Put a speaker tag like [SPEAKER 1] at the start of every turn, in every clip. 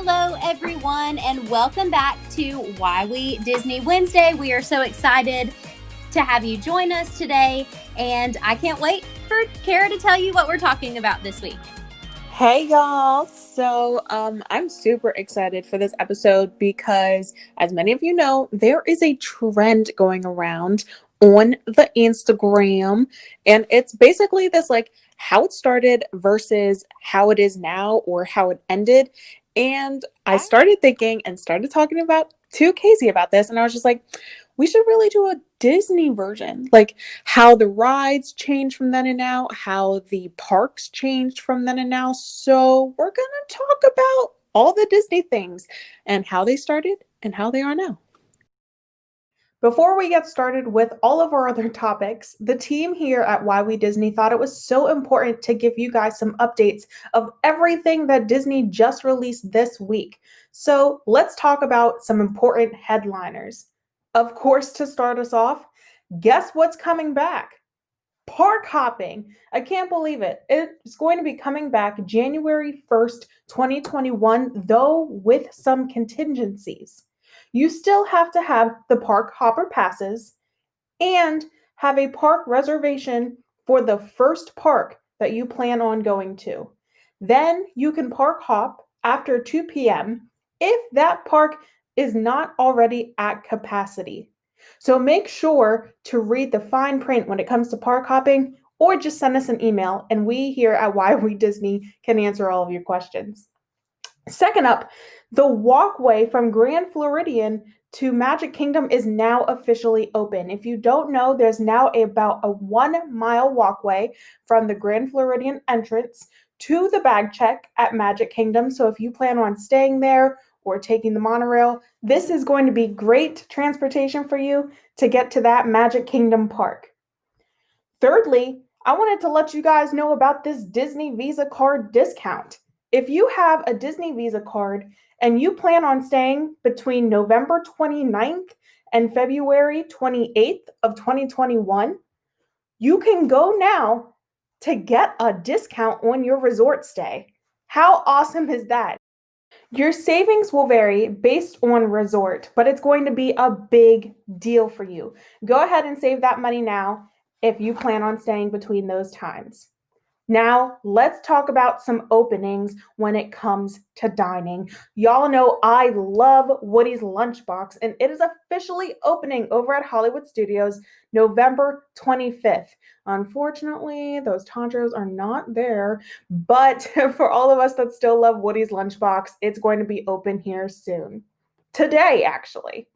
[SPEAKER 1] Hello, everyone, and welcome back to Why We Disney Wednesday. We are so excited to have you join us today, and I can't wait for Kara to tell you what we're talking about this week.
[SPEAKER 2] Hey y'all! So I'm super excited for this episode because, as many of you know, there is a trend going around on the Instagram, and it's basically this like how it started versus how it is now or how it ended. And I started thinking and started talking to Kaycee about this, and I was just like, we should really do a Disney version, like how the rides changed from then and now, how the parks changed from then and now. So we're going to talk about all the Disney things and how they started and how they are now. Before we get started with all of our other topics, the team here at Why We Disney thought it was so important to give you guys some updates of everything that Disney just released this week. So let's talk about some important headliners. Of course, to start us off, guess what's coming back? Park hopping. I can't believe it. It's going to be coming back January 1st, 2021, though with some contingencies. You still have to have the park hopper passes and have a park reservation for the first park that you plan on going to. Then you can park hop after 2 p.m. if that park is not already at capacity. So make sure to read the fine print when it comes to park hopping, or just send us an email and we here at Why We Disney can answer all of your questions. Second up, the walkway from Grand Floridian to Magic Kingdom is now officially open. If you don't know, there's now about a 1-mile walkway from the Grand Floridian entrance to the bag check at Magic Kingdom. So if you plan on staying there or taking the monorail, this is going to be great transportation for you to get to that Magic Kingdom park. Thirdly, I wanted to let you guys know about this Disney Visa card discount. If you have a Disney Visa card and you plan on staying between November 29th and February 28th of 2021, you can go now to get a discount on your resort stay. How awesome is that? Your savings will vary based on resort, but it's going to be a big deal for you. Go ahead and save that money now if you plan on staying between those times. Now, let's talk about some openings when it comes to dining. Y'all know I love Woody's Lunchbox, and it is officially opening over at Hollywood Studios November 25th. Unfortunately, those tacos are not there, but for all of us that still love Woody's Lunchbox, it's going to be open here soon. Today, actually.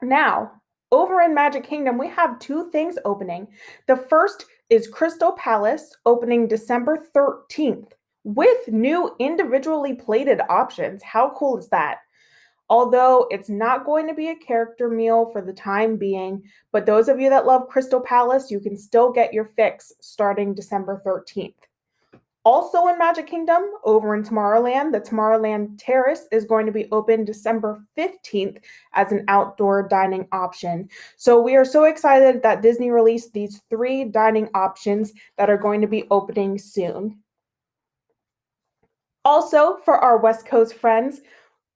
[SPEAKER 2] Now, over in Magic Kingdom, we have two things opening. The first is Crystal Palace, opening December 13th with new individually plated options. How cool is that? Although it's not going to be a character meal for the time being, but those of you that love Crystal Palace, you can still get your fix starting December 13th. Also in Magic Kingdom, over in Tomorrowland, the Tomorrowland Terrace is going to be open December 15th as an outdoor dining option. So we are so excited that Disney released these 3 dining options that are going to be opening soon. Also, for our West Coast friends,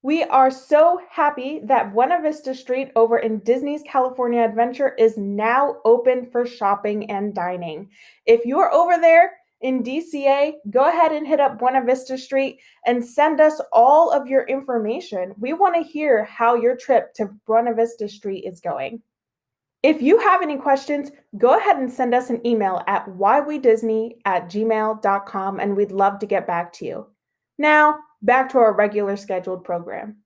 [SPEAKER 2] we are so happy that Buena Vista Street over in Disney's California Adventure is now open for shopping and dining. If you're over there in DCA, go ahead and hit up Buena Vista Street and send us all of your information. We want to hear how your trip to Buena Vista Street is going. If you have any questions, go ahead and send us an email at whywedisney@gmail.com and we'd love to get back to you. Now, back to our regular scheduled program.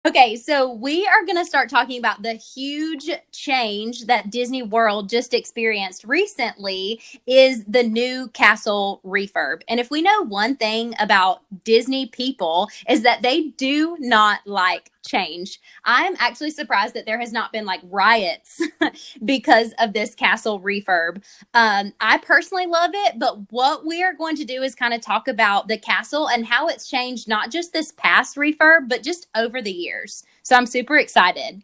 [SPEAKER 1] Okay, so we are going to start talking about the huge change that Disney World just experienced recently is the new castle refurb. And if we know one thing about Disney people is that they do not like change. I'm actually surprised that there has not been like riots because of this castle refurb. I personally love it, but what we are going to do is kind of talk about the castle and how it's changed, not just this past refurb, but just over the years. So I'm super excited.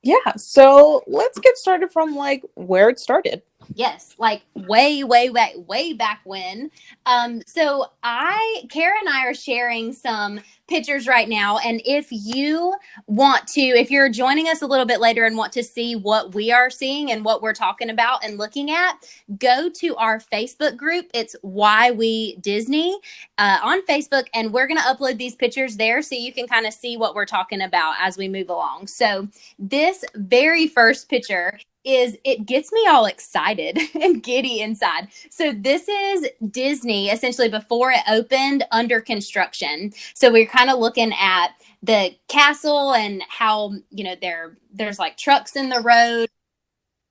[SPEAKER 2] Yeah, so let's get started from like where it started.
[SPEAKER 1] Yes, like way, way, way, way back when. So Kara and I are sharing some pictures right now. And if you want to, if you're joining us a little bit later and want to see what we are seeing and what we're talking about and looking at, go to our Facebook group. It's Why We Disney on Facebook. And we're going to upload these pictures there so you can kind of see what we're talking about as we move along. So this very first picture it gets me all excited and giddy inside. So this is Disney essentially before it opened under construction. So we're kind of looking at the castle and how, there's like trucks in the road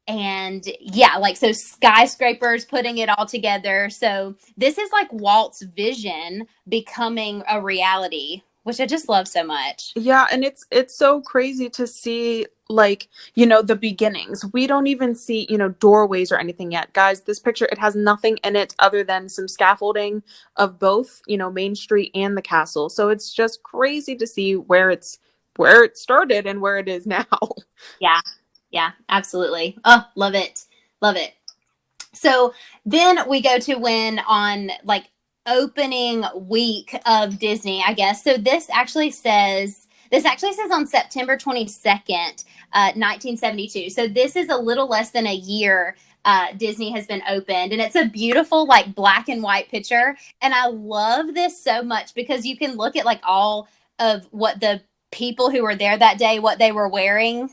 [SPEAKER 1] and yeah, like so skyscrapers putting it all together. So this is like Walt's vision becoming a reality, which I just love so much.
[SPEAKER 2] Yeah, and it's so crazy to see, like, the beginnings. We don't even see, doorways or anything yet. Guys, this picture, it has nothing in it other than some scaffolding of both, Main Street and the castle. So it's just crazy to see where it started and where it is now.
[SPEAKER 1] Yeah. Yeah, absolutely. Oh, love it. Love it. So then we go to when on like opening week of Disney, I guess. So this actually says on September 22nd, 1972. So this is a little less than a year Disney has been opened. And it's a beautiful, like, black and white picture. And I love this so much because you can look at, like, all of what the people who were there that day, what they were wearing.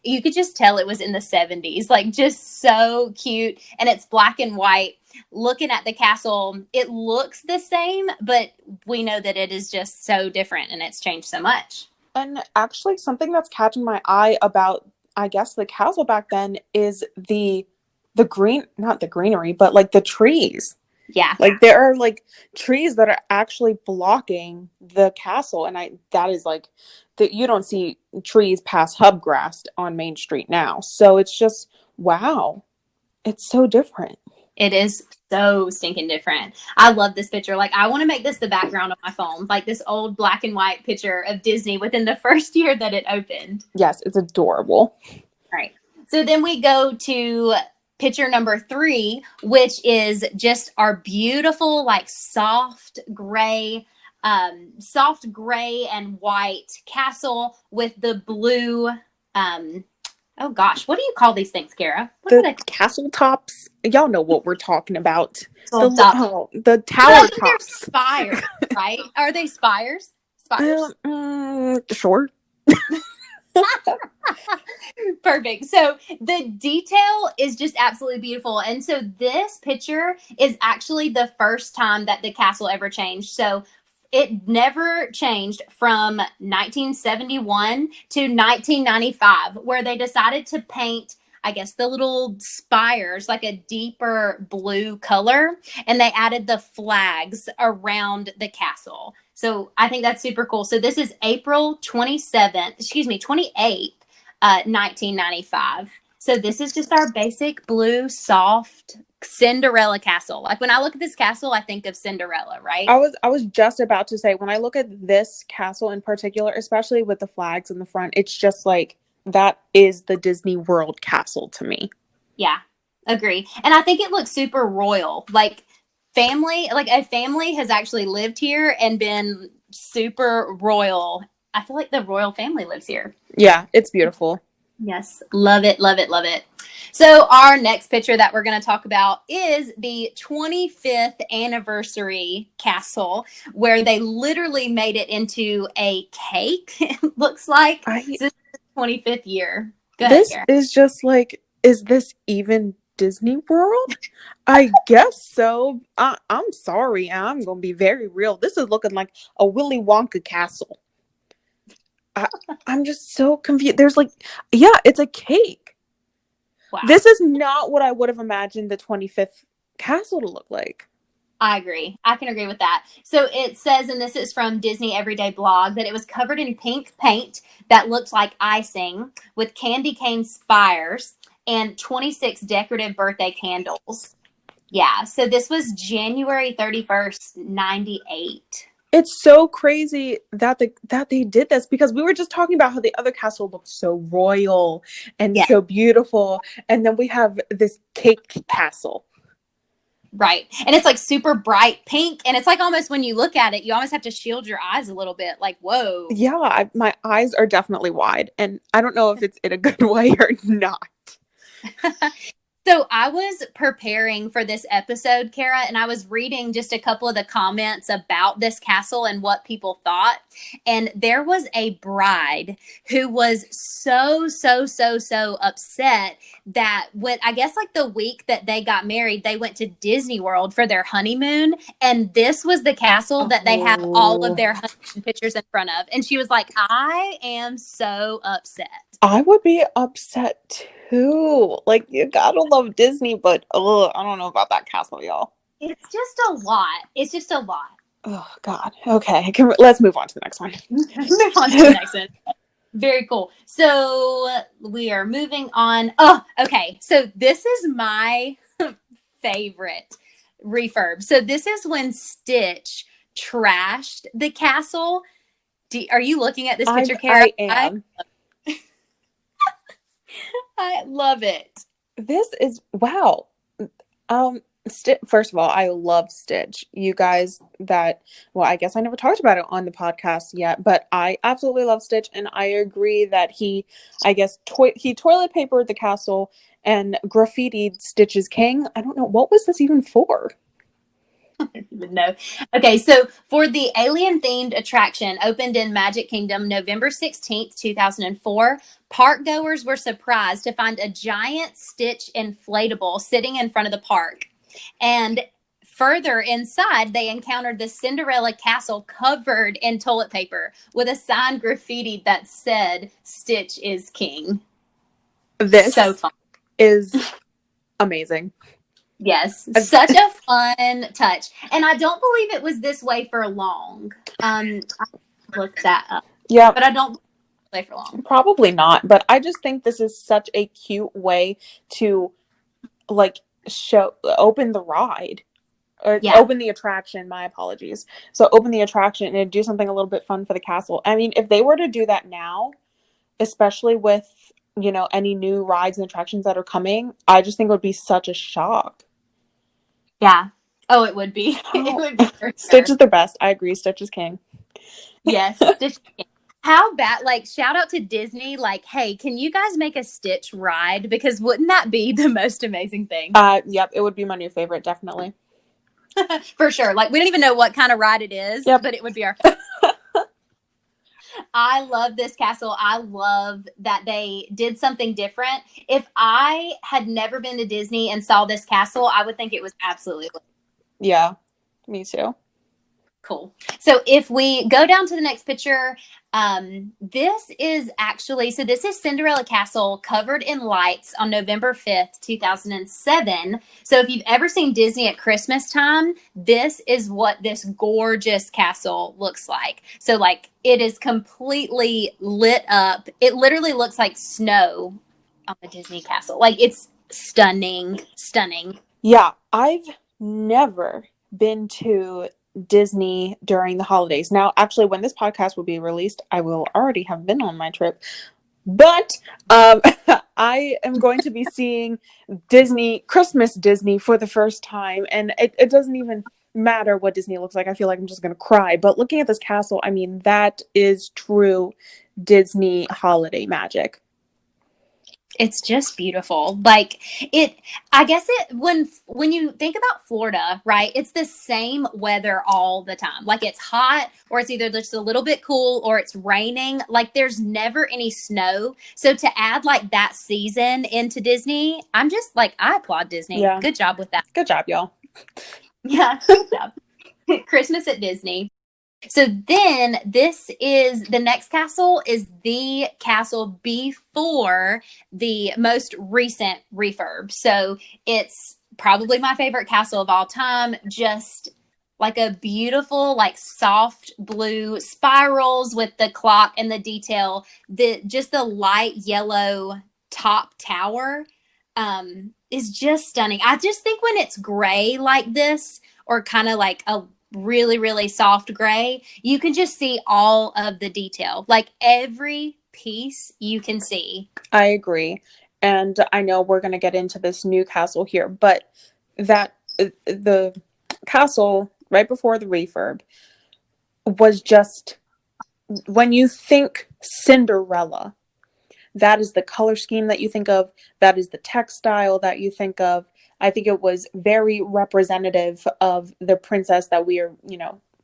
[SPEAKER 1] You could just tell it was in the 70s. Like, just so cute. And it's black and white. Looking at the castle, it looks the same, but we know that it is just so different and it's changed so much.
[SPEAKER 2] And actually, something that's catching my eye about, I guess, the castle back then is the green, not the greenery, but like the trees.
[SPEAKER 1] Yeah.
[SPEAKER 2] Like there are like trees that are actually blocking the castle, and that is like that you don't see trees past Hubgrass on Main Street now. So it's just wow, it's so different.
[SPEAKER 1] It is so stinking different. I love this picture. Like, I want to make this the background of my phone, like this old black and white picture of Disney within the first year that it opened.
[SPEAKER 2] Yes, it's adorable.
[SPEAKER 1] Right. So then we go to picture number 3, which is just our beautiful, like soft gray and white castle with the blue, oh gosh, what do you call these things, Kara?
[SPEAKER 2] The castle tops. Y'all know what we're talking about. The tower
[SPEAKER 1] I think
[SPEAKER 2] tops.
[SPEAKER 1] they're spires, right? Are they spires? Spires?
[SPEAKER 2] Sure.
[SPEAKER 1] Perfect. So the detail is just absolutely beautiful. And so this picture is actually the first time that the castle ever changed. So it never changed from 1971 to 1995, where they decided to paint, I guess, the little spires like a deeper blue color, and they added the flags around the castle. So I think that's super cool. So this is April 28th, 1995. So this is just our basic blue, soft Cinderella castle. Like, when I look at this castle, I think of Cinderella, right?
[SPEAKER 2] I was just about to say, when I look at this castle in particular, especially with the flags in the front, it's just like that is the Disney World castle to me.
[SPEAKER 1] Yeah, agree. And I think it looks super royal. Like a family has actually lived here and been super royal. I feel like the royal family lives here.
[SPEAKER 2] Yeah, it's beautiful.
[SPEAKER 1] Yes, love it, love it, love it. So our next picture that we're going to talk about is the 25th anniversary castle, where they literally made it into a cake. It looks like this is the 25th year. Go ahead,
[SPEAKER 2] this
[SPEAKER 1] Kara.
[SPEAKER 2] is just like, is this even Disney World? I guess so. I'm sorry. I'm going to be very real. This is looking like a Willy Wonka castle. I'm just so confused. There's like, yeah, it's a cake. Wow. This is not what I would have imagined the 25th castle to look like.
[SPEAKER 1] I agree. I can agree with that. So it says, and this is from Disney Everyday Blog, that it was covered in pink paint that looked like icing with candy cane spires and 26 decorative birthday candles. Yeah. So this was January 31st, 98.
[SPEAKER 2] It's so crazy that they did this, because we were just talking about how the other castle looked so royal and
[SPEAKER 1] Yeah.
[SPEAKER 2] so beautiful, and then we have this cake castle.
[SPEAKER 1] Right. And it's like super bright pink. And it's like almost when you look at it, you almost have to shield your eyes a little bit. Like, whoa.
[SPEAKER 2] Yeah, my eyes are definitely wide, and I don't know if it's in a good way or not.
[SPEAKER 1] So I was preparing for this episode, Kara, and I was reading just a couple of the comments about this castle and what people thought. And there was a bride who was so upset that when I guess like the week that they got married, they went to Disney World for their honeymoon. And this was the castle that they have all of
[SPEAKER 2] Oh,
[SPEAKER 1] their honeymoon pictures in front of. And she was like, I am so upset.
[SPEAKER 2] I would be upset too. Like, you gotta love Disney, but I don't know about that castle, y'all.
[SPEAKER 1] It's just a lot. It's just a lot.
[SPEAKER 2] Oh God. Okay, let's move on to the next one.
[SPEAKER 1] Move on to the next one. Very cool. So we are moving on. Oh, okay. So this is my favorite refurb. So this is when Stitch trashed the castle. Are you looking at this picture, Kara?
[SPEAKER 2] I am.
[SPEAKER 1] I love it.
[SPEAKER 2] This is wow. First of all, I love Stitch. You guys well, I guess I never talked about it on the podcast yet, but I absolutely love Stitch, and I agree that I guess, he toilet papered the castle and graffitied Stitch's king. I don't know, what was this even for?
[SPEAKER 1] No. Okay, so for the alien themed attraction opened in Magic Kingdom November 16th, 2004, park goers were surprised to find a giant Stitch inflatable sitting in front of the park. And further inside, they encountered the Cinderella Castle covered in toilet paper with a sign graffitied that said, Stitch is king.
[SPEAKER 2] This
[SPEAKER 1] so fun.
[SPEAKER 2] Is amazing.
[SPEAKER 1] Yes, such a fun touch. And I don't believe it was this way for long. I looked that up.
[SPEAKER 2] Yeah.
[SPEAKER 1] But I don't believe it was this way for long.
[SPEAKER 2] Probably not, but I just think this is such a cute way to like open the ride. Or open the attraction, my apologies. So open the attraction and do something a little bit fun for the castle. I mean, if they were to do that now, especially with, any new rides and attractions that are coming, I just think it would be such a shock.
[SPEAKER 1] Yeah. Oh, it would be. It would be for
[SPEAKER 2] Stitch
[SPEAKER 1] sure.
[SPEAKER 2] is the best. I agree. Stitch is king.
[SPEAKER 1] Yes, Stitch is king. How bad, like, shout out to Disney, like, hey, can you guys make a Stitch ride? Because wouldn't that be the most amazing thing?
[SPEAKER 2] Yep, it would be my new favorite, definitely.
[SPEAKER 1] For sure. Like, we don't even know what kind of ride it is, but it would be our favorite. I love this castle. I love that they did something different. If I had never been to Disney and saw this castle, I would think it was absolutely
[SPEAKER 2] Yeah, me too.
[SPEAKER 1] Cool. So if we go down to the next picture, this is Cinderella Castle covered in lights on November 5th, 2007. So if you've ever seen Disney at Christmas time, this is what this gorgeous castle looks like. So like it is completely lit up. It literally looks like snow on the Disney castle. Like it's stunning.
[SPEAKER 2] Yeah, I've never been to Disney during the holidays. Now, actually, when this podcast will be released, I will already have been on my trip. But I am going to be seeing Christmas Disney for the first time. And it doesn't even matter what Disney looks like. I feel like I'm just going to cry. But looking at this castle, I mean, that is true Disney holiday magic.
[SPEAKER 1] It's just beautiful. Like I guess when you think about Florida, right? It's the same weather all the time. Like it's hot or it's either just a little bit cool or it's raining. Like there's never any snow. So to add like that season into Disney, I'm just like, I applaud Disney. Yeah. Good job with that.
[SPEAKER 2] Good job, y'all.
[SPEAKER 1] Yeah, good job. Christmas at Disney. So then the next castle is the castle before the most recent refurb. So it's probably my favorite castle of all time. Just like a beautiful, like soft blue spirals with the clock and the detail. Just the light yellow top tower is just stunning. I just think when it's gray like this, or kind of like a really, really soft gray, you can just see all of the detail. Like every piece you can see.
[SPEAKER 2] I agree. And I know we're going to get into this new castle here, but that the castle right before the refurb was just, when you think Cinderella, that is the color scheme that you think of, that is the textile that you think of. I think it was very representative of the princess that we are,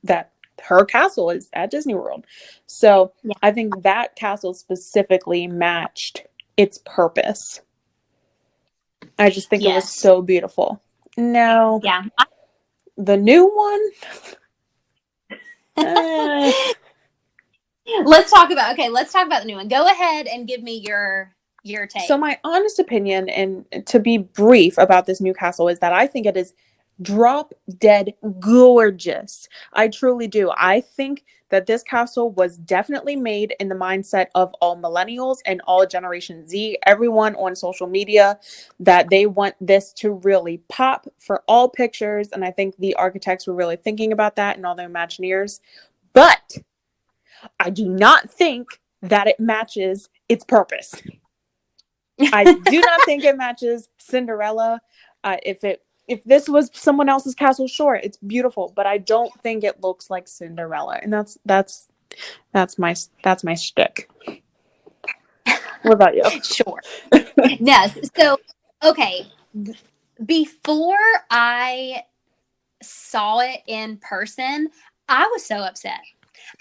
[SPEAKER 2] that her castle is at Disney World. So
[SPEAKER 1] Yeah.
[SPEAKER 2] I think that castle specifically matched its purpose. I just think it was
[SPEAKER 1] Yes.
[SPEAKER 2] so beautiful. Now,
[SPEAKER 1] Yeah.
[SPEAKER 2] the new one, eh,
[SPEAKER 1] Let's talk about the new one. Go ahead and give me your
[SPEAKER 2] so
[SPEAKER 1] take.
[SPEAKER 2] my honest opinion, and to be brief about this new castle, is that I think it is drop dead gorgeous. I truly do. I think that this castle was definitely made in the mindset of all millennials and all Generation Z, everyone on social media, that they want this to really pop for all pictures. And I think the architects were really thinking about that and all the Imagineers. But I do not think that it matches its purpose. I do not think it matches Cinderella. If this was someone else's castle, sure, it's beautiful, but I don't think it looks like Cinderella, and that's my shtick. What about you?
[SPEAKER 1] Sure. Yes. So, okay, before I saw it in person, I was so upset.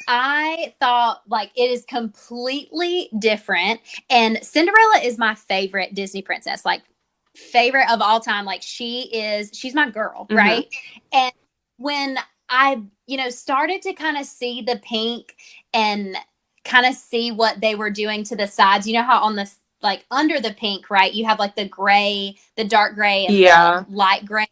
[SPEAKER 1] I thought like it is completely different. And Cinderella is my favorite Disney princess, like favorite of all time. Like she's my girl,
[SPEAKER 2] Mm-hmm.
[SPEAKER 1] right? And when I, started to kind of see the pink and kind of see what they were doing to the sides, you know how on this, like under the pink, right? You have like the gray, the dark gray, and
[SPEAKER 2] Yeah.
[SPEAKER 1] the light gray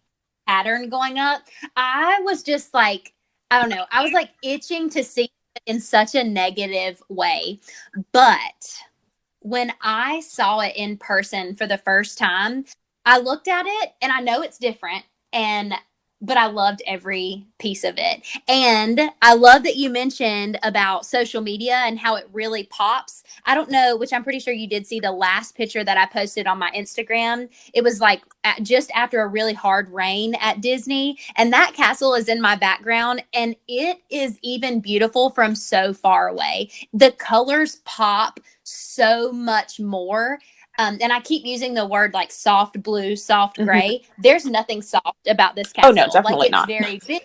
[SPEAKER 1] pattern going up. I was just like, I don't know. I was like itching to see it in such a negative way. But when I saw it in person for the first time, I looked at it and I know it's different, but I loved every piece of it. And I love that you mentioned about social media and how it really pops. I don't know, which I'm pretty sure you did see the last picture that I posted on my Instagram. It was like just after a really hard rain at Disney, and that castle is in my background, and it is even beautiful from so far away. The colors pop so much more. And I keep using the word like soft blue, soft gray. Mm-hmm. There's nothing soft about this castle.
[SPEAKER 2] Oh no, definitely
[SPEAKER 1] like it's
[SPEAKER 2] not.
[SPEAKER 1] Very big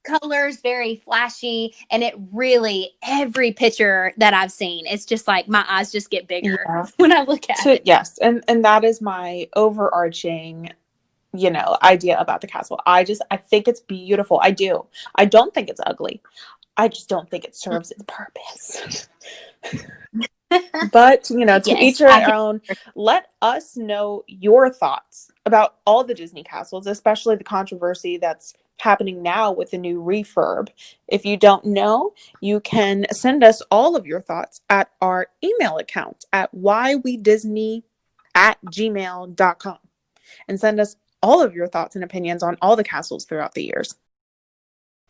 [SPEAKER 1] colors, very flashy, and it really, every picture that I've seen, it's just like my eyes just get bigger when I look at it.
[SPEAKER 2] Yes, and that is my overarching idea about the castle. I think it's beautiful. I do. I don't think it's ugly. I just don't think it serves its purpose. But, to
[SPEAKER 1] Yes,
[SPEAKER 2] each their own. Let us know your thoughts about all the Disney castles, especially the controversy that's happening now with the new refurb. If you don't know, you can send us all of your thoughts at our email account at whywedisney@gmail.com and send us all of your thoughts and opinions on all the castles throughout the years.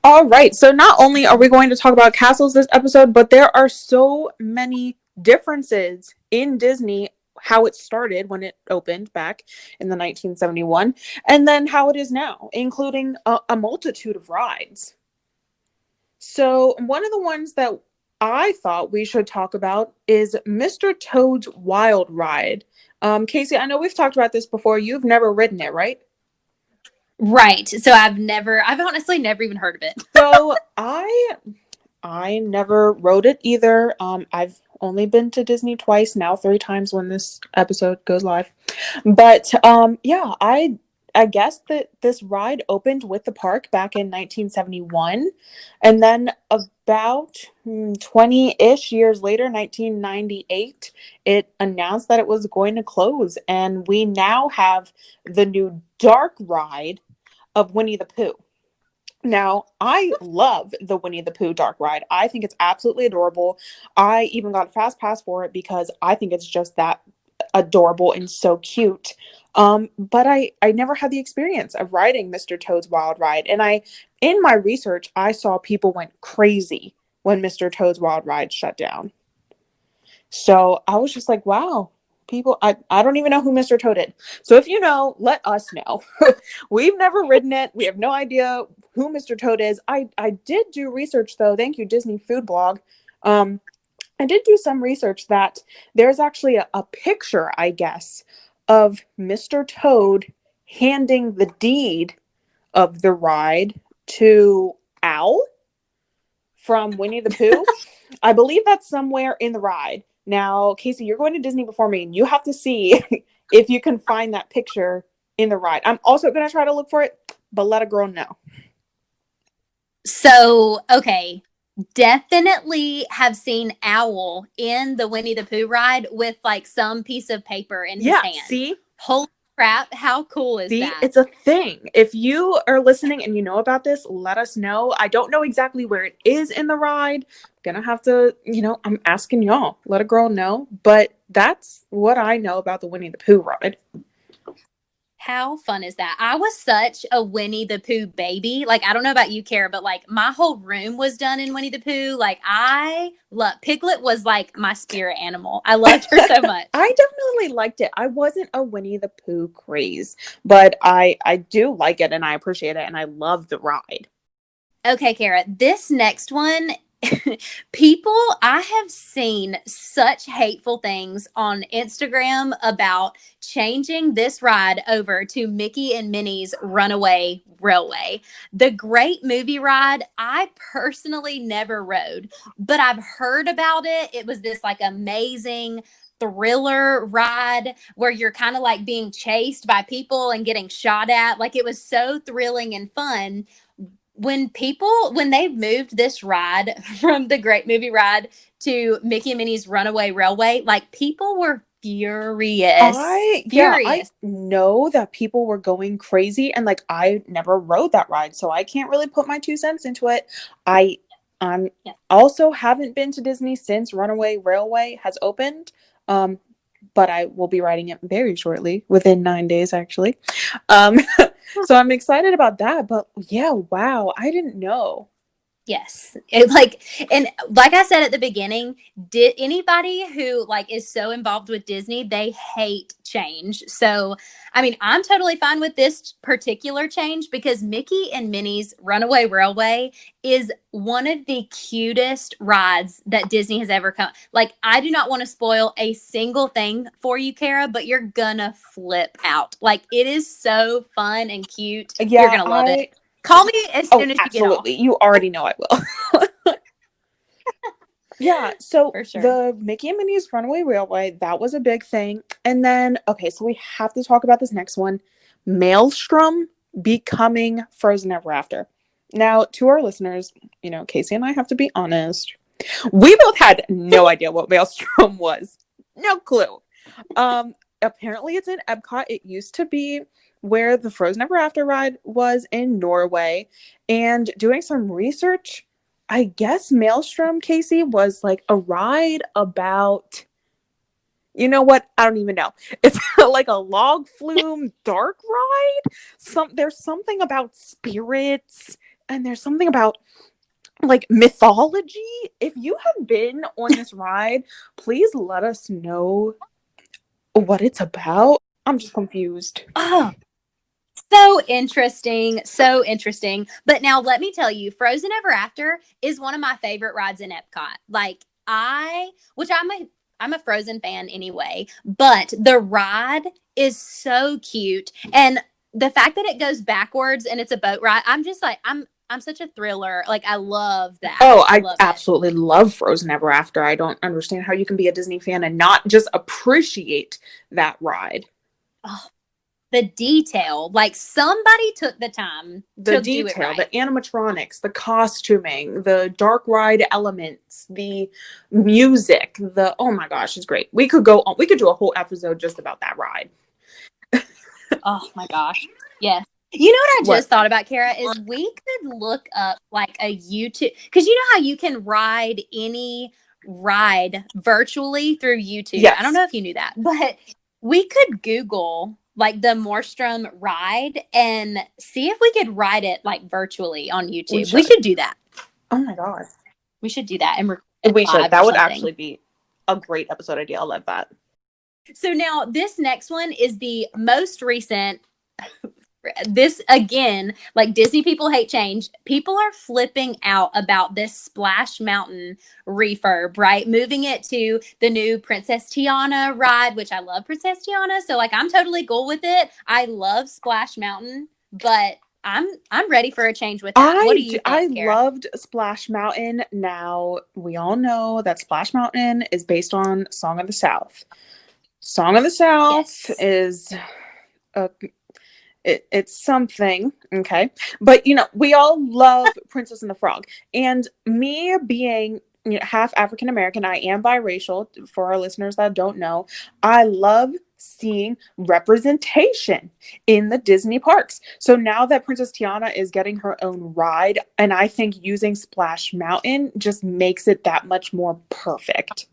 [SPEAKER 2] All right, so not only are we going to talk about castles this episode, but there are so many differences in Disney, how it started when it opened back in the 1971, and then how it is now, including a multitude of rides. So one of the ones that I thought we should talk about is Mr. Toad's Wild Ride. Kaycee, I know we've talked about this before. You've never ridden it, right?
[SPEAKER 1] Right. So I've honestly never even heard of it.
[SPEAKER 2] So I never rode it either. I've only been to Disney twice, now 3 times when this episode goes live. But yeah, I guess that this ride opened with the park back in 1971, and then about 20-ish years later, 1998, it announced that it was going to close, and we now have the new dark ride of Winnie the Pooh. Now, I love the Winnie the Pooh dark ride. I think it's absolutely adorable. I even got a fast pass for it because I think it's just that adorable and so cute. But I never had the experience of riding Mr. Toad's Wild Ride. And in my research, I saw people went crazy when Mr. Toad's Wild Ride shut down. So I was just like, wow, people, I don't even know who Mr. Toad is. So if you know, let us know. We've never ridden it. We have no idea who Mr. Toad is. I did do research though. Thank you, Disney Food Blog. I did do some research that there's actually a picture, I guess, of Mr. Toad handing the deed of the ride to Owl from Winnie the Pooh. I believe that's somewhere in the ride. Now, Kaycee, you're going to Disney before me, and you have to see if you can find that picture in the ride. I'm also going to try to look for it, but let a girl know.
[SPEAKER 1] So, okay. Definitely have seen Owl in the Winnie the Pooh ride with like some piece of paper in his hand.
[SPEAKER 2] See?
[SPEAKER 1] Holy crap, how cool is that?
[SPEAKER 2] It's a thing. If you are listening and you know about this, let us know. I don't know exactly where it is in the ride. I'm gonna have to, I'm asking y'all. Let a girl know. But that's what I know about the Winnie the Pooh ride.
[SPEAKER 1] How fun is that? I was such a Winnie the Pooh baby. Like, I don't know about you, Kara, but like my whole room was done in Winnie the Pooh. Like, Piglet was like my spirit animal. I loved her so much.
[SPEAKER 2] I definitely liked it. I wasn't a Winnie the Pooh craze, but I do like it and I appreciate it and I love the ride.
[SPEAKER 1] Okay, Kara, this next one, I have seen such hateful things on Instagram about changing this ride over to Mickey and Minnie's Runaway Railway. The Great Movie Ride, I personally never rode, but I've heard about it. It was this like amazing thriller ride where you're kind of like being chased by people and getting shot at. Like, it was so thrilling and fun. When they moved this ride from the Great Movie Ride to Mickey and Minnie's Runaway Railway, like, people were furious.
[SPEAKER 2] I know that people were going crazy and like I never rode that ride, so I can't really put my 2 cents into it. Also haven't been to Disney since Runaway Railway has opened. But I will be riding it very shortly, within 9 days, actually. So I'm excited about that. But yeah, wow, I didn't know.
[SPEAKER 1] Yes. And like I said at the beginning, did anybody who like is so involved with Disney, they hate change. So, I mean, I'm totally fine with this particular change because Mickey and Minnie's Runaway Railway is one of the cutest rides that Disney has ever come. Like, I do not want to spoil a single thing for you, Kara, but you're gonna flip out. Like, it is so fun and cute.
[SPEAKER 2] Yeah,
[SPEAKER 1] you're gonna love it. Call me as soon as you
[SPEAKER 2] absolutely.
[SPEAKER 1] get off.
[SPEAKER 2] You already know I will. Yeah, so
[SPEAKER 1] For sure.
[SPEAKER 2] the Mickey and Minnie's Runaway Railway, that was a big thing. And then, okay, so we have to talk about this next one. Maelstrom becoming Frozen Ever After. Now, to our listeners, Kaycee and I have to be honest. We both had no idea what Maelstrom was. No clue. Apparently it's in Epcot. It used to be where the Frozen Ever After ride was in Norway. And doing some research, I guess Maelstrom, Kaycee, was like a ride about, you know what? I don't even know. It's like a log flume dark ride. There's something about spirits and there's something about like mythology. If you have been on this ride, please let us know what it's about. I'm just confused.
[SPEAKER 1] Oh, so interesting. So interesting. But now let me tell you, Frozen Ever After is one of my favorite rides in Epcot. Like, I'm a Frozen fan anyway, but the ride is so cute. And the fact that it goes backwards and it's a boat ride, I'm just like, I'm such a thriller. Like, I love that.
[SPEAKER 2] Oh, I absolutely love Frozen Ever After. I don't understand how you can be a Disney fan and not just appreciate that ride.
[SPEAKER 1] Oh, the detail, like somebody took the time to do it right.
[SPEAKER 2] The animatronics, the costuming, the dark ride elements, the music, oh my gosh, it's great. We could go on. We could do a whole episode just about that ride.
[SPEAKER 1] Oh my gosh. Yes. You know what I just thought about, Kara, is we could look up like a YouTube, because you know how you can ride any ride virtually through YouTube.
[SPEAKER 2] Yes.
[SPEAKER 1] I don't know if you knew that, but We could Google like the Morstrom ride and see if we could ride it like virtually on
[SPEAKER 2] We
[SPEAKER 1] YouTube. We
[SPEAKER 2] should.
[SPEAKER 1] should do that.
[SPEAKER 2] Oh my god.
[SPEAKER 1] We should do that and record it
[SPEAKER 2] We should.
[SPEAKER 1] live or
[SPEAKER 2] That would
[SPEAKER 1] something.
[SPEAKER 2] actually be a great episode idea. I love that.
[SPEAKER 1] So now this next one is the most recent. This again, like Disney people hate change. People are flipping out about this Splash Mountain refurb, right? Moving it to the new Princess Tiana ride, which I love Princess Tiana. So like I'm totally cool with it. I love Splash Mountain, but I'm ready for a change with that. What do you
[SPEAKER 2] I
[SPEAKER 1] think, Kara?
[SPEAKER 2] loved Splash Mountain. Now we all know that Splash Mountain is based on Song of the South. Song of the South
[SPEAKER 1] Yes.
[SPEAKER 2] is it's something, okay? But we all love Princess and the Frog. And me being half African American, I am biracial. For our listeners that don't know, I love seeing representation in the Disney parks. So now that Princess Tiana is getting her own ride, and I think using Splash Mountain just makes it that much more perfect.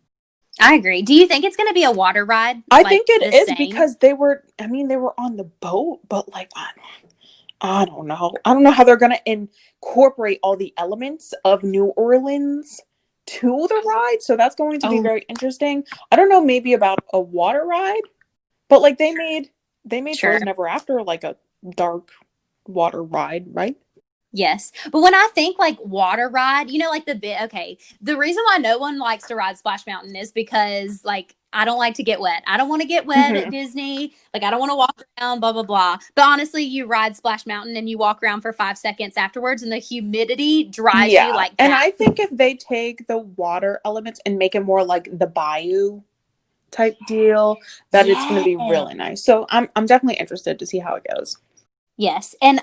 [SPEAKER 1] I agree. Do you think it's going to be a water ride?
[SPEAKER 2] I
[SPEAKER 1] Like
[SPEAKER 2] think it
[SPEAKER 1] the
[SPEAKER 2] is
[SPEAKER 1] same?
[SPEAKER 2] because they were on the boat, but like I don't know. I don't know how they're going to incorporate all the elements of New Orleans to the ride. So that's going to be very interesting. I don't know, maybe about a water ride, but like they made
[SPEAKER 1] Sure.
[SPEAKER 2] Frozen Ever After like a dark water ride, right?
[SPEAKER 1] Yes. But when I think like water ride, like the reason why no one likes to ride Splash Mountain is because like I don't like to get wet. I don't want to get wet at Disney. Like I don't want to walk around, blah, blah, blah. But honestly, you ride Splash Mountain and you walk around for 5 seconds afterwards and the humidity drives you like
[SPEAKER 2] and
[SPEAKER 1] that.
[SPEAKER 2] I think if they take the water elements and make it more like the bayou type deal, that it's going to be really nice. So I'm definitely interested to see how it goes.
[SPEAKER 1] Yes. And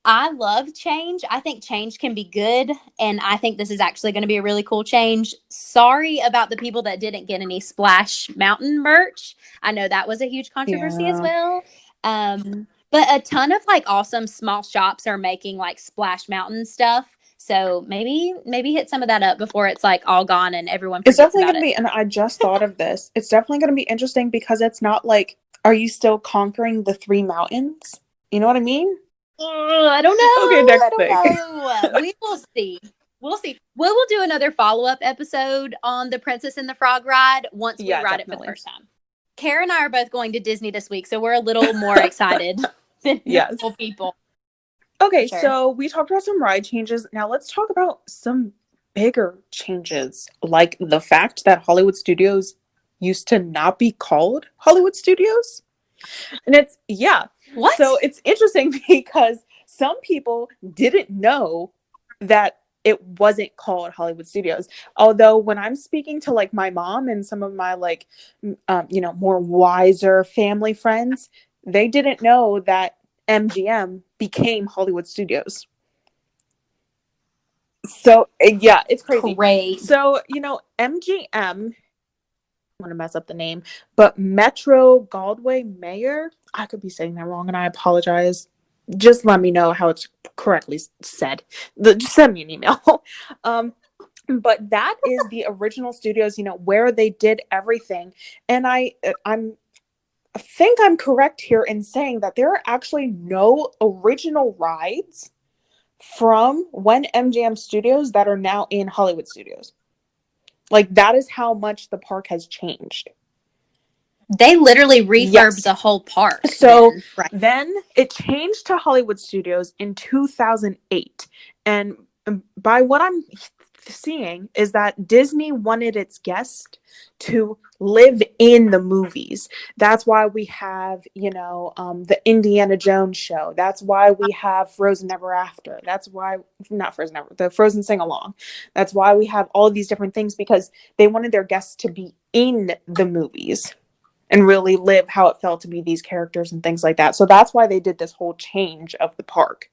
[SPEAKER 1] I love change. I think change can be good. And I think this is actually going to be a really cool change. Sorry about the people that didn't get any Splash Mountain merch. I know that was a huge controversy as well. But a ton of like awesome small shops are making like Splash Mountain stuff. So maybe hit some of that up before it's like all gone and everyone forgets
[SPEAKER 2] It's definitely
[SPEAKER 1] about
[SPEAKER 2] going to
[SPEAKER 1] it.
[SPEAKER 2] be, and I just thought of this. It's definitely going to be interesting because it's not like, are you still conquering the 3 mountains? You know what I mean?
[SPEAKER 1] I don't know.
[SPEAKER 2] Okay, next thing.
[SPEAKER 1] We will see. We'll see. We'll do another follow-up episode on the Princess and the Frog ride once we ride it for the first time. Kara and I are both going to Disney this week, so we're a little more excited than normal people.
[SPEAKER 2] Okay, so we talked about some ride changes. Now let's talk about some bigger changes, like the fact that Hollywood Studios used to not be called Hollywood Studios. And
[SPEAKER 1] What?
[SPEAKER 2] So it's interesting because some people didn't know that it wasn't called Hollywood Studios. Although when I'm speaking to like my mom and some of my like, more wiser family friends, they didn't know that MGM became Hollywood Studios. So yeah, it's crazy.
[SPEAKER 1] Great.
[SPEAKER 2] So, MGM, I want to mess up the name, but Metro Goldwyn Mayer, I could be saying that wrong and I apologize. Just let me know how it's correctly said. Just send me an email. But that is the original studios, where they did everything. And I think I'm correct here in saying that there are actually no original rides from when MGM Studios that are now in Hollywood Studios. Like, that is how much the park has changed.
[SPEAKER 1] They literally refurbed the whole park.
[SPEAKER 2] So then it changed to Hollywood Studios in 2008. And by what I'm seeing is that Disney wanted its guests to live in the movies. That's why we have, the Indiana Jones show. That's why we have Frozen Ever After. That's why, not Frozen Ever, the Frozen Sing Along. That's why we have all these different things, because they wanted their guests to be in the movies and really live how it felt to be these characters and things like that. So that's why they did this whole change of the park.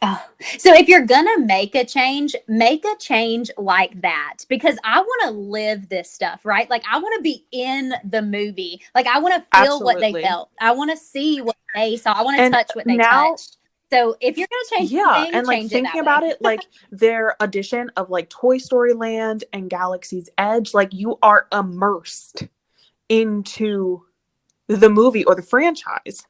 [SPEAKER 1] Oh. So if you're gonna make a change like that, because I want to live this stuff, right? Like I want to be in the movie. Like I want to feel what they felt. I want to see what they saw. I want to touch what they touched. So if you're gonna change anything,
[SPEAKER 2] and like thinking about it, like their addition of like Toy Story Land and Galaxy's Edge, like you are immersed into the movie or the franchise.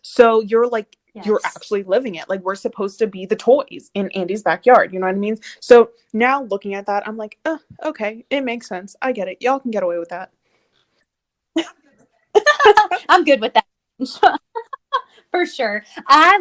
[SPEAKER 2] So you're like, you're
[SPEAKER 1] Yes.
[SPEAKER 2] actually living it. Like, we're supposed to be the toys in Andy's backyard. You know what I mean? So now looking at that, I'm like, okay, it makes sense. I get it. Y'all can get away with that.
[SPEAKER 1] I'm good with that. For sure. I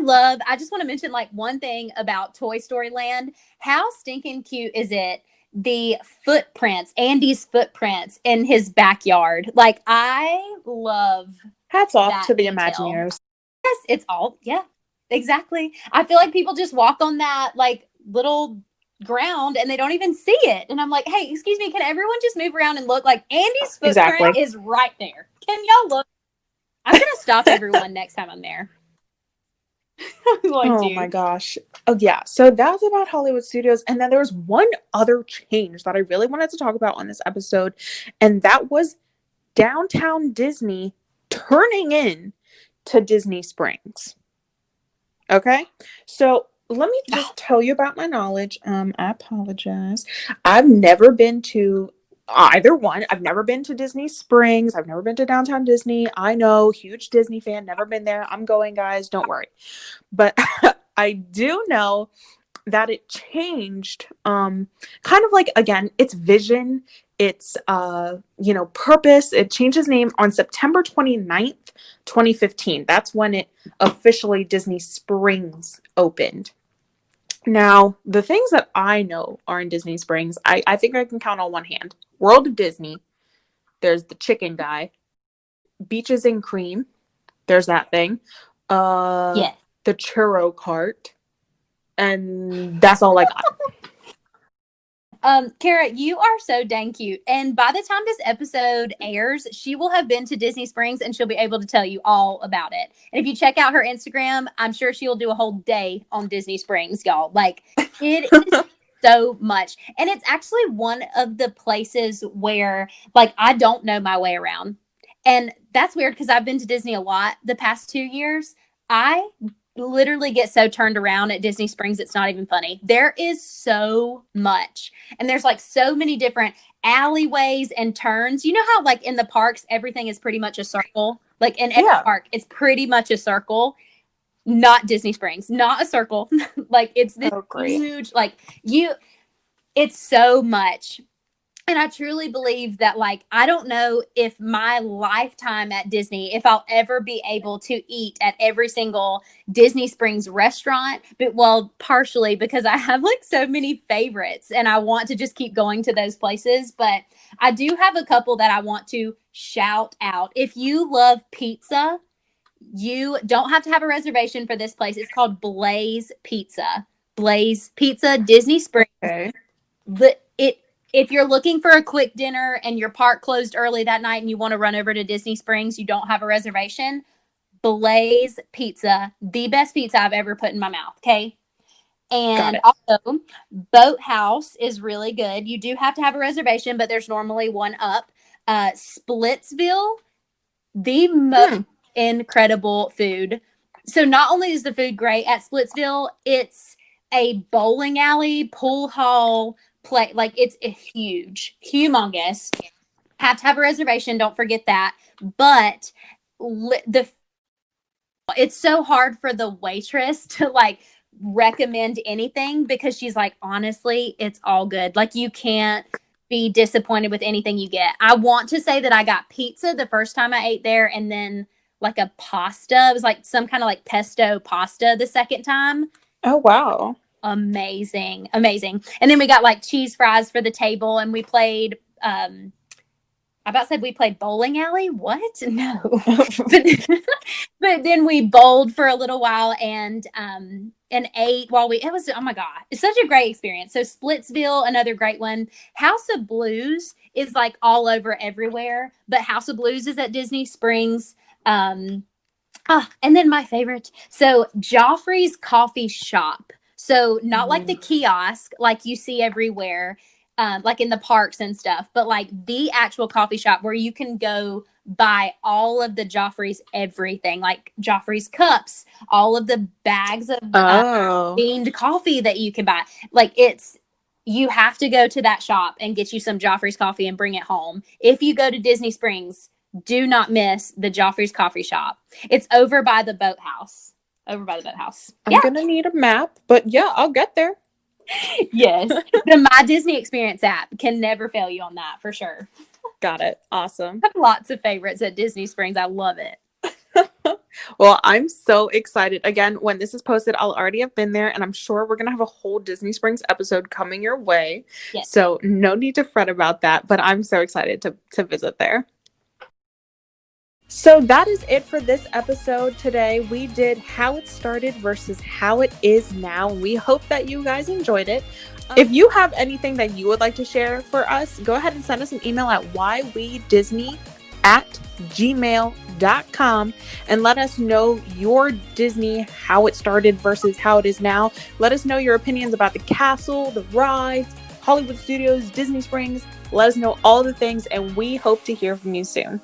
[SPEAKER 1] just want to mention like one thing about Toy Story Land. How stinking cute is it? The footprints, Andy's footprints in his backyard. Like, I love
[SPEAKER 2] Hats off
[SPEAKER 1] that
[SPEAKER 2] to the
[SPEAKER 1] detail.
[SPEAKER 2] Imagineers.
[SPEAKER 1] Yes, it's all, yeah, exactly. I feel like people just walk on that like little ground and they don't even see it. And I'm like, hey, excuse me, can everyone just move around and look? Like, Andy's footprint
[SPEAKER 2] Exactly.
[SPEAKER 1] is right there. Can y'all look? I'm going to stop everyone next time I'm there. I'm going
[SPEAKER 2] Oh my
[SPEAKER 1] to.
[SPEAKER 2] gosh. Oh yeah. So that's about Hollywood Studios. And then there was one other change that I really wanted to talk about on this episode, and that was Downtown Disney turning in to Disney Springs. Okay. So let me just tell you about my knowledge. I apologize. I've never been to either one. I've never been to Disney Springs. I've never been to Downtown Disney. I know, huge Disney fan, never been there. I'm going, guys. Don't worry. But I do know that it changed, kind of like, again, its vision, its purpose. It changed its name on September 29th, 2015. That's when it officially Disney Springs opened. Now, the things that I know are in Disney Springs, I think I can count on one hand. World of Disney, there's the chicken guy. Beaches and Cream, there's that thing.
[SPEAKER 1] Yes.
[SPEAKER 2] The churro cart, and that's all I got.
[SPEAKER 1] Kara, you are so dang cute. And by the time this episode airs, she will have been to Disney Springs and she'll be able to tell you all about it. And if you check out her Instagram, I'm sure she'll do a whole day on Disney Springs, y'all. Like, it is so much. And it's actually one of the places where, like, I don't know my way around. And that's weird because I've been to Disney a lot the past 2 years. I literally get so turned around at Disney Springs, it's not even funny. There is so much. And there's like so many different alleyways and turns. You know how like in the parks everything is pretty much a circle? Like in every
[SPEAKER 2] Yeah.
[SPEAKER 1] park, it's pretty much a circle. Not Disney Springs, not a circle. Like it's this
[SPEAKER 2] Oh, great.
[SPEAKER 1] huge, like you it's so much. And I truly believe that, like, I don't know if my lifetime at Disney, if I'll ever be able to eat at every single Disney Springs restaurant, but well, partially because I have like so many favorites and I want to just keep going to those places. But I do have a couple that I want to shout out. If you love pizza, you don't have to have a reservation for this place. It's called Blaze Pizza. Blaze Pizza, Disney Springs.
[SPEAKER 2] Okay.
[SPEAKER 1] It if you're looking for a quick dinner and your park closed early that night and you want to run over to Disney Springs, you don't have a reservation, Blaze Pizza, the best pizza I've ever put in my mouth. Okay.
[SPEAKER 2] Got
[SPEAKER 1] And
[SPEAKER 2] it.
[SPEAKER 1] also, Boathouse is really good. You do have to have a reservation, but there's normally one up. Splitsville, the most
[SPEAKER 2] Hmm.
[SPEAKER 1] incredible food. So not only is the food great at Splitsville, it's a bowling alley, pool hall, play. Like it's a huge, humongous. Have to have a reservation. Don't forget that. But the it's so hard for the waitress to like recommend anything because she's like, honestly, it's all good. Like you can't be disappointed with anything you get. I want to say that I got pizza the first time I ate there and then like a pasta. It was like some kind of like pesto pasta the second time.
[SPEAKER 2] Oh, wow.
[SPEAKER 1] Amazing. Amazing. And then we got like cheese fries for the table and we played I about said we played bowling alley. What? No. but, but then we bowled for a little while and ate while we it was oh my god. It's such a great experience. So Splitsville, another great one. House of Blues is like all over everywhere, but House of Blues is at Disney Springs. And then my favorite. So Joffrey's Coffee Shop. So not like the kiosk like you see everywhere, like in the parks and stuff, but like the actual coffee shop where you can go buy all of the Joffrey's everything, like Joffrey's cups, all of the bags of
[SPEAKER 2] Oh.
[SPEAKER 1] beaned coffee that you can buy. Like you have to go to that shop and get you some Joffrey's coffee and bring it home. If you go to Disney Springs, do not miss the Joffrey's coffee shop. It's over by the boathouse. Over by the boathouse.
[SPEAKER 2] I'm gonna need a map, but yeah, I'll get there.
[SPEAKER 1] Yes. The My Disney Experience app can never fail you on that, for sure.
[SPEAKER 2] Got it. Awesome.
[SPEAKER 1] I have lots of favorites at Disney Springs. I love it.
[SPEAKER 2] Well, I'm so excited. Again, when this is posted, I'll already have been there, and I'm sure we're going to have a whole Disney Springs episode coming your way.
[SPEAKER 1] Yes.
[SPEAKER 2] So no need to fret about that, but I'm so excited to visit there. So that is it for this episode today. We did how it started versus how it is now. We hope that you guys enjoyed it. If you have anything that you would like to share for us, go ahead and send us an email at whywedisney@gmail.com and let us know your Disney, how it started versus how it is now. Let us know your opinions about the castle, the rides, Hollywood Studios, Disney Springs. Let us know all the things, and we hope to hear from you soon.